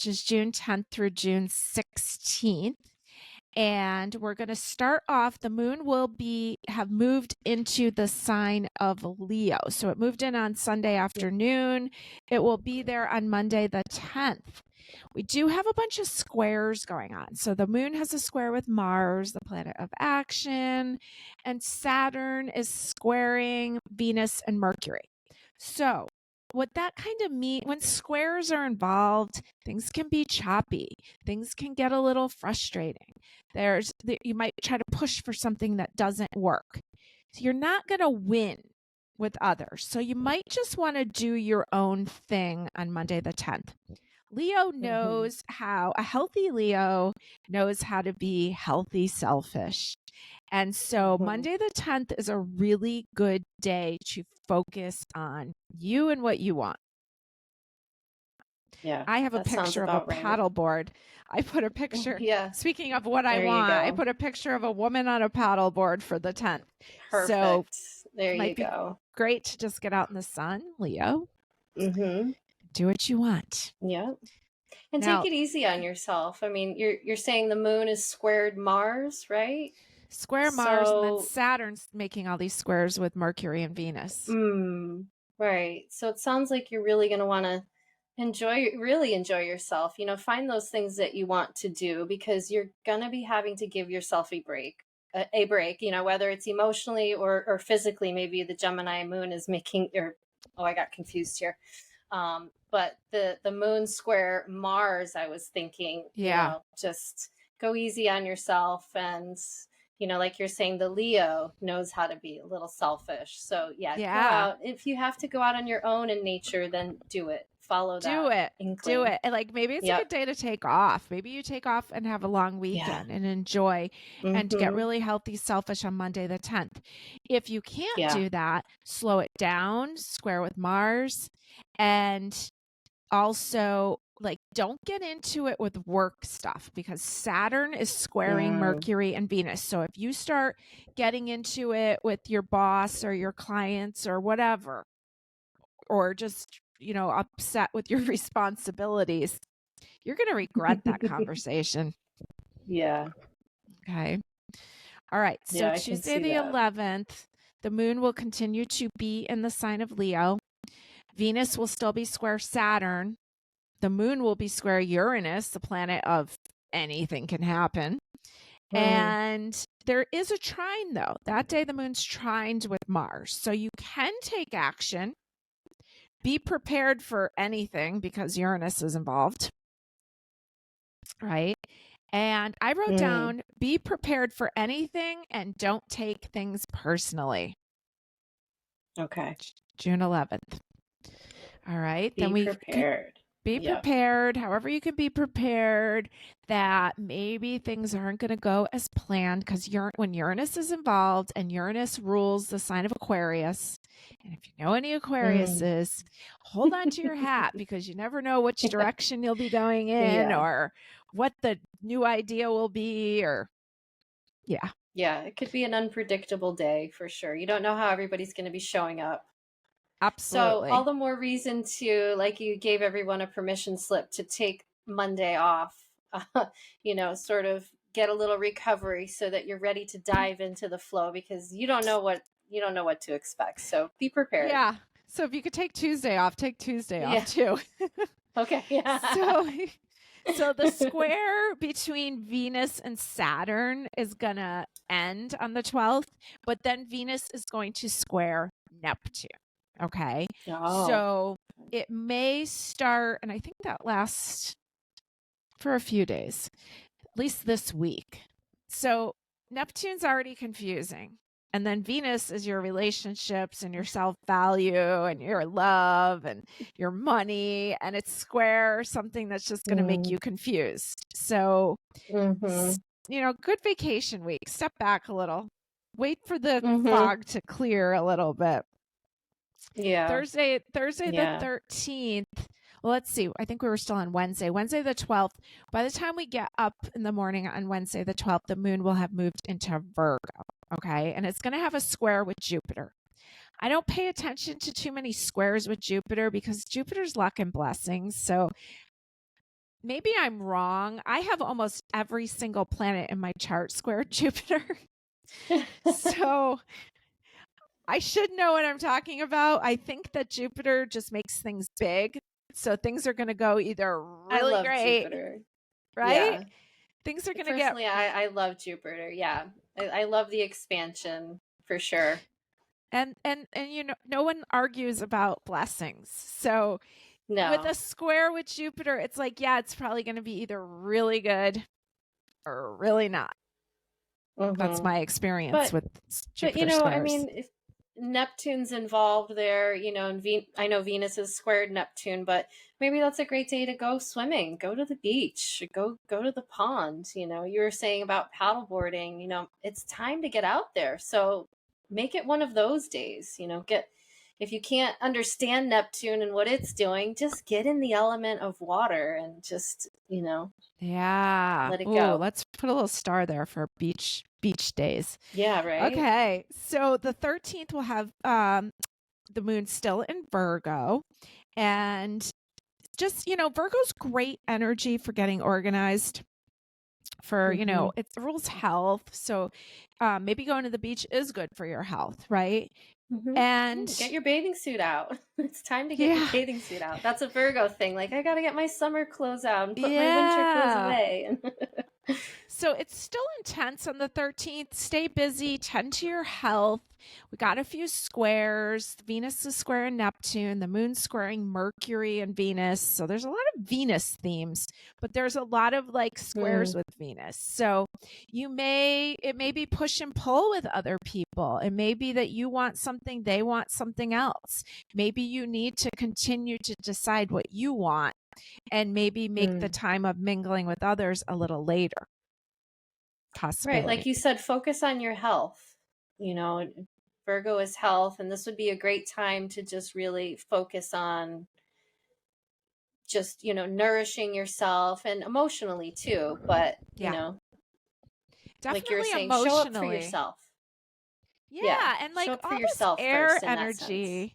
which is June 10th through June 16th. And we're going to start off, the moon will have moved into the sign of Leo. So it moved in on Sunday afternoon. It will be there on Monday the 10th. We do have a bunch of squares going on. So the moon has a square with Mars, the planet of action, and Saturn is squaring Venus and Mercury. So what that kind of means, when squares are involved, things can be choppy. Things can get a little frustrating. You might try to push for something that doesn't work. So you're not going to win with others. So you might just want to do your own thing on Monday the 10th. Leo knows a healthy Leo knows how to be healthy, selfish. And so Monday the 10th is a really good day to focus on you and what you want. Yeah. I have a picture of a paddleboard. I put a picture. Yeah. Speaking of what I want, I put a picture of a woman on a paddleboard for the 10th. Perfect. So there you go. Great to just get out in the sun, Leo. Do what you want. Yeah. And take it easy on yourself. I mean, you're saying the moon is squared Mars, right? Square Mars, and then Saturn's making all these squares with Mercury and Venus. Right. So it sounds like you're really going to want to really enjoy yourself. Find those things that you want to do, because you're going to be having to give yourself a break, whether it's emotionally or physically. Maybe the Gemini moon is making, I got confused here. But the moon square Mars, I was thinking, just go easy on yourself. And, like you're saying, the Leo knows how to be a little selfish. So go out. If you have to go out on your own in nature, then do it. Follow that. Do it. And maybe it's a good day to take off. Maybe you take off and have a long weekend and enjoy and to get really healthy, selfish on Monday the 10th. If you can't do that, slow it down, square with Mars. And also, don't get into it with work stuff, because Saturn is squaring Mercury and Venus. So if you start getting into it with your boss or your clients or whatever, or just, upset with your responsibilities, you're going to regret that conversation. Yeah. Okay. All right. So Tuesday the 11th, the moon will continue to be in the sign of Leo. Venus will still be square Saturn. The moon will be square Uranus, the planet of anything can happen. And there is a trine, though. That day, the moon's trined with Mars. So you can take action. Be prepared for anything, because Uranus is involved. Right? And I wrote down, be prepared for anything and don't take things personally. Okay. June 11th. All right. Be prepared. Be prepared, however you can be prepared, that maybe things aren't going to go as planned, because when Uranus is involved, and Uranus rules the sign of Aquarius, and if you know any Aquariuses, hold on to your hat, because you never know which direction you'll be going in or what the new idea will be, or it could be an unpredictable day for sure. You don't know how everybody's going to be showing up. Absolutely. So all the more reason to, like you gave everyone a permission slip to take Monday off, sort of get a little recovery so that you're ready to dive into the flow, because you don't know what to expect. So be prepared. Yeah. So if you could take Tuesday off, take Tuesday off too. Okay. Yeah. So the square between Venus and Saturn is going to end on the 12th, but then Venus is going to square Neptune. Okay. So it may start, and I think that lasts for a few days, at least this week. So Neptune's already confusing. And then Venus is your relationships and your self-value and your love and your money. And it's square something that's just going to make you confused. So, good vacation week. Step back a little. Wait for the fog to clear a little bit. Yeah. Thursday the 13th. Well, let's see. I think we were still on Wednesday the 12th. By the time we get up in the morning on Wednesday the 12th, the moon will have moved into Virgo. Okay. And it's going to have a square with Jupiter. I don't pay attention to too many squares with Jupiter, because Jupiter's luck and blessings. So maybe I'm wrong. I have almost every single planet in my chart square Jupiter. So I should know what I'm talking about. I think that Jupiter just makes things big. So things are going to go either I really love great, Jupiter. right? Yeah. Things are going to get, Personally, I love Jupiter. Yeah. I love the expansion for sure. and you know, no one argues about blessings. So with No. a square with Jupiter, it's like, yeah, it's probably going to be either really good or really not. That's Mm-hmm. my experience But with you Jupiter know, I squares. mean, if Neptune's involved there, and I know Venus is squared Neptune, but maybe that's a great day to go swimming, go to the beach, go to the pond. You were saying about paddleboarding. It's time to get out there. So make it one of those days. Get if you can't understand Neptune and what it's doing, just get in the element of water and just Yeah. let it Ooh, go. let's put a little star there for beach days. Yeah, right. Okay. So the 13th will have the moon still in Virgo, and just, Virgo's great energy for getting organized, for, Mm-hmm. it rules health. So maybe going to the beach is good for your health, right? Mm-hmm. And Get your bathing suit out. It's time to get your yeah, bathing suit out. That's a Virgo thing. Like, I got to get my summer clothes out and put my winter clothes yeah. away. So it's still intense on the 13th. Stay busy, tend to your health. We got a few squares. Venus is squaring Neptune, the moon's squaring Mercury and Venus. So there's a lot of Venus themes, but there's a lot of like squares Hmm. with Venus. So it may be push and pull with other people. It may be that you want something, they want something else. Maybe you need to continue to decide what you want and maybe make the Mm. time of mingling with others a little later. Right. Like Possibility. you said, focus on your health. You know, Virgo is health, and this would be a great time to just really focus on just, nourishing yourself and emotionally too. But, Yeah. like you were Definitely saying, show up for emotionally. yourself. Yeah. Yeah. And Show like up for all this yourself air first in that sense. energy,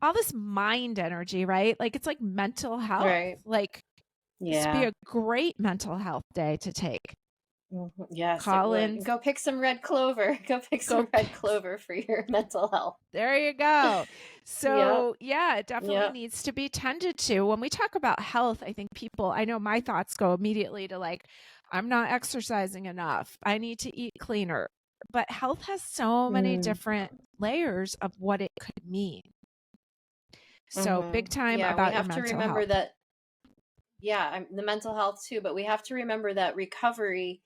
all this mind energy, right? Like it's like mental health. Right. Like this would be Yeah. a great mental health day to take. Mhm. Yes, it Call would. in, And go pick some red clover. Go pick go. some red clover for your mental health. There you go. Yep. So, yeah, it definitely Yep. needs to be tended to. When we talk about health, I think I know my thoughts go immediately to like, I'm not exercising enough. I need to eat cleaner. But health has so many Mm, different layers of what it could mean. So, hmm. big time Yeah, we about your have to mental remember health. that, yeah, the mental health too, but we have to remember that recovery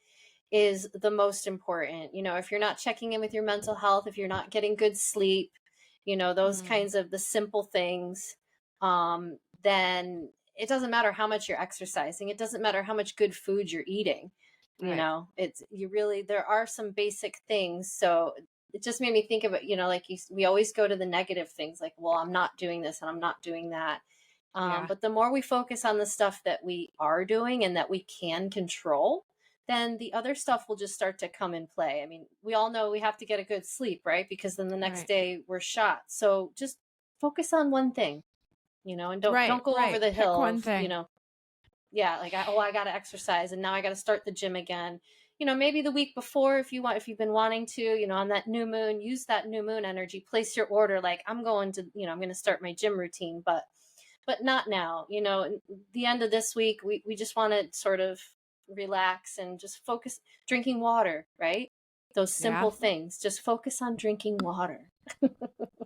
is the most important. If you're not checking in with your mental health, if you're not getting good sleep, those Mm, kinds of the simple things, then it doesn't matter how much you're exercising. It doesn't matter how much good food you're eating. right. There are some basic things. So it just made me think of it, like we always go to the negative things like, well, I'm not doing this and I'm not doing that. Yeah. But the more we focus on the stuff that we are doing and that we can control, then the other stuff will just start to come in play. I mean, we all know we have to get a good sleep, right? Because then the next Right. day we're shot. So just focus on one thing, and don't Right. go over Right. the Pick hill one of, thing. yeah, like I got to exercise and now I got to start the gym again. Maybe the week before if you've been wanting to, on that new moon, use that new moon energy, place your order like I'm going to, I'm going to start my gym routine, but not now. The end of this week, we just want to sort of relax and just focus, drinking water, right? Those Yeah. simple things. Just focus on drinking water.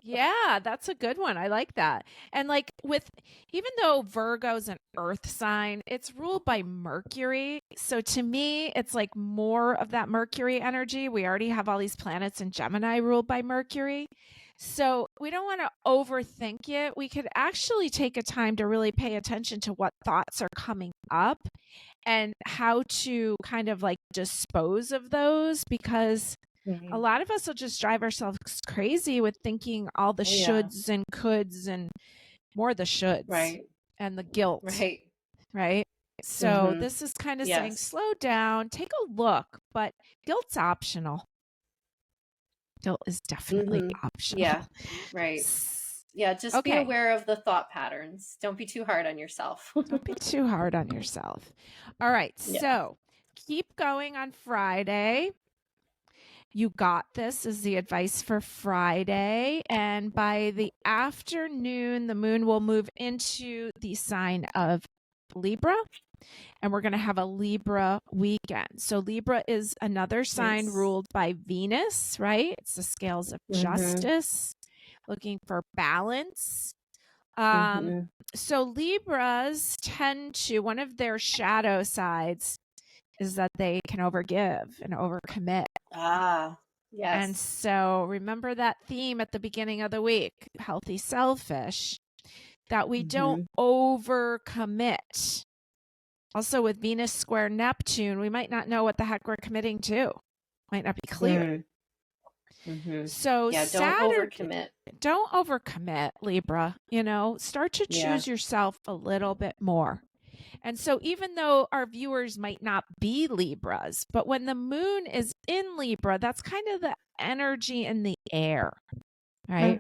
Yeah, that's a good one. I like that. And like even though Virgo's an earth sign, it's ruled by Mercury. So to me, it's like more of that Mercury energy. We already have all these planets in Gemini ruled by Mercury. So we don't want to overthink it. We could actually take a time to really pay attention to what thoughts are coming up and how to kind of like dispose of those, because a Mhm. lot of us will just drive ourselves crazy with thinking all the Oh yeah. shoulds and coulds and more the shoulds Right. and the guilt, Right. right? So Mm-hmm. this is kind of saying Yes. slow down, take a look, but guilt's optional. Guilt is definitely Mm-hmm. optional. Yeah. Right. Yeah, just be Okay. aware of the thought patterns. Don't be too hard on yourself. Don't be too hard on yourself. All right. Yeah. So keep going on Friday. You got this is the advice for Friday. And by the afternoon, the moon will move into the sign of Libra. And we're going to have a Libra weekend. So Libra is another sign Nice. ruled by Venus, right? It's the scales of justice, looking for balance. So Libras tend to, one of their shadow sides is that they can overgive and overcommit. Ah, yes. And so remember that theme at the beginning of the week, healthy, selfish, that we don't overcommit. Also with Venus square Neptune, we might not know what the heck we're committing to. Might not be clear. So yeah, Saturday, don't overcommit, Libra. Start to choose yourself a little bit more. And so even though our viewers might not be Libras, but when the moon is in Libra, that's kind of the energy in the air, right?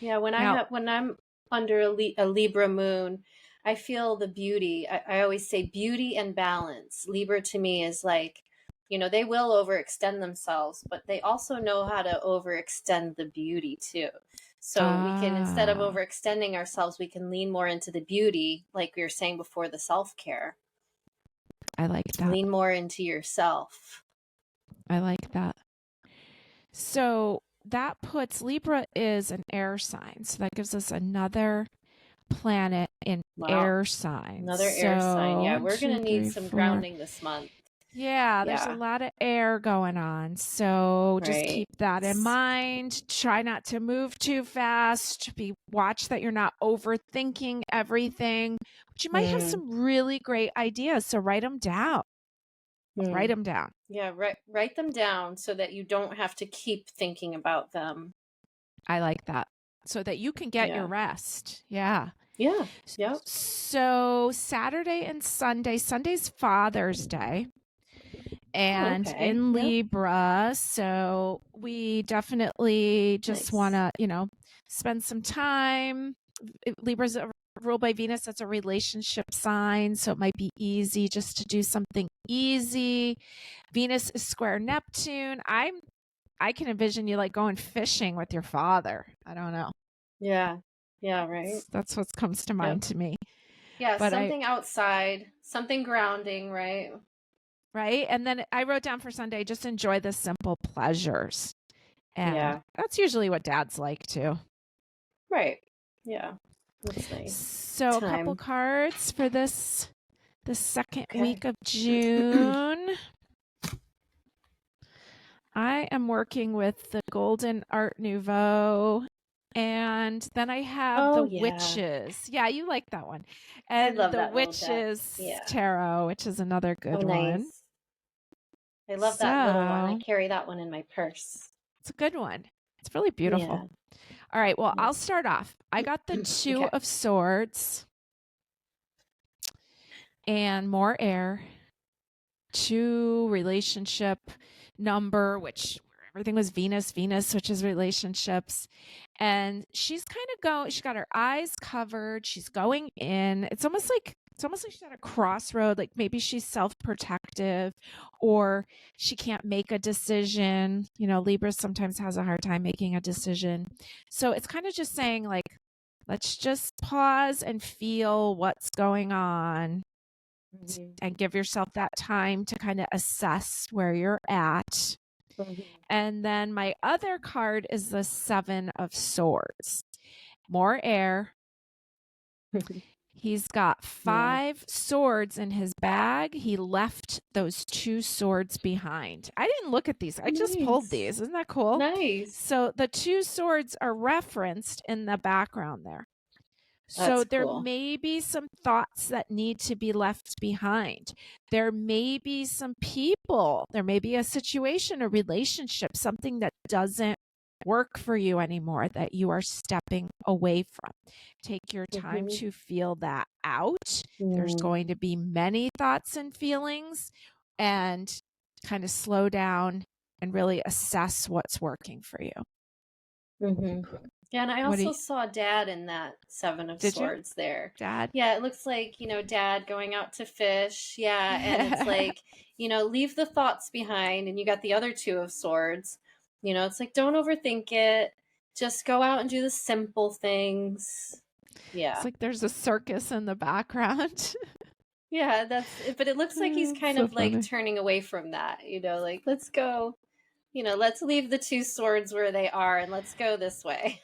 Yeah, when I'm under a Libra moon, I feel the beauty. I always say beauty and balance. Libra to me is like, they will overextend themselves, but they also know how to overextend the beauty too. So we can, instead of overextending ourselves, we can lean more into the beauty, like we were saying before, the self-care. I like that. Lean more into yourself. I like that. So that puts Libra is an air sign. So that gives us another planet in air signs. Another air sign. Yeah, we're going to need some grounding this month. Yeah, there's a lot of air going on. So just keep that in mind. Try not to move too fast. Watch that you're not overthinking everything. But you might have some really great ideas. So write them down. Write them down. Yeah, write them down so that you don't have to keep thinking about them. I like that. So that you can get your rest. Yeah. Yeah. Yep. So Saturday and Sunday's Father's Day. And in Libra, so we definitely just want to, spend some time. Libra's ruled by Venus. That's a relationship sign. So it might be easy just to do something easy. Venus is square Neptune. I can envision you like going fishing with your father. I don't know. Yeah. Yeah, right. That's what comes to mind to me. Yeah, but something outside, something grounding, right? Right. And then I wrote down for Sunday, just enjoy the simple pleasures. And that's usually what dads like too. Right. Yeah. That's nice. So a couple cards for the second week of June. I am working with the Golden Art Nouveau. And then I have the Witches. Yeah, you like that one. And I love the that Witches Tarot, which is another good one. I love that little one. I carry that one in my purse. It's a good one. It's really beautiful. All right, well, I'll start off. I got the Two of Swords and more air. 2 relationship number, which everything was Venus, which is relationships. And she's kind of she's got her eyes covered. She's going in. It's almost like she's at a crossroad. Like maybe she's self-protective or she can't make a decision. Libra sometimes has a hard time making a decision. So it's kind of just saying like, let's just pause and feel what's going on. And give yourself that time to kind of assess where you're at. And then my other card is the 7 of Swords. More air. He's got 5 swords in his bag. He left those 2 swords behind. I didn't look at these. I just pulled these. Isn't that cool? Nice. So the 2 swords are referenced in the background there. So there may be some thoughts that need to be left behind. There may be some people, there may be a situation, a relationship, something that doesn't work for you anymore that you are stepping away from. Take your time to feel that out. There's going to be many thoughts and feelings, and kind of slow down and really assess what's working for you. Yeah, and I What do also you, saw Dad in that Seven of did you, Swords there. Dad? Yeah, it looks like, Dad going out to fish. Yeah, and it's like, leave the thoughts behind. And you got the other Two of Swords. It's like, don't overthink it. Just go out and do the simple things. It's Yeah. like there's a circus in the background. Yeah, that's it. But it looks like he's kind So of like funny. turning away from that, like, let's go, let's leave the two swords where they are and let's go this way.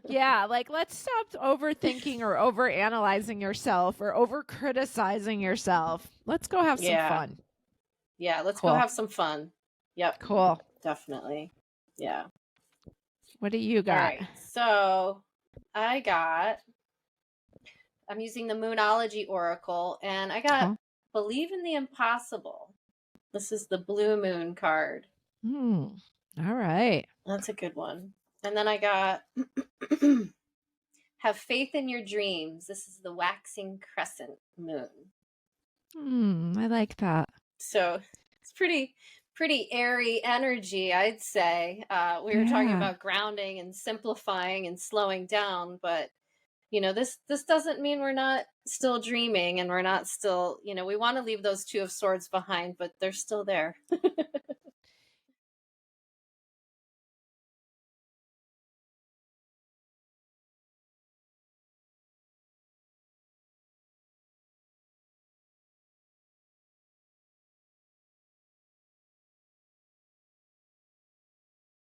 Yeah, like let's stop overthinking or over analyzing yourself or over criticizing yourself. Let's go have some Yeah. fun. Yeah, let's go Cool. have some fun. Yep, Cool. definitely. Yeah. What do you All got? right. So I'm using the Moonology Oracle, and I got Cool. Believe in the Impossible. This is the Blue Moon card. All right. That's a good one. And then I got Have Faith in Your Dreams. This is the Waxing Crescent Moon. I like that. So it's pretty airy energy, I'd say. We were talking Yeah. about grounding and simplifying and slowing down, but this doesn't mean we're not still dreaming and we're not still, we want to leave those Two of Swords behind, but they're still there.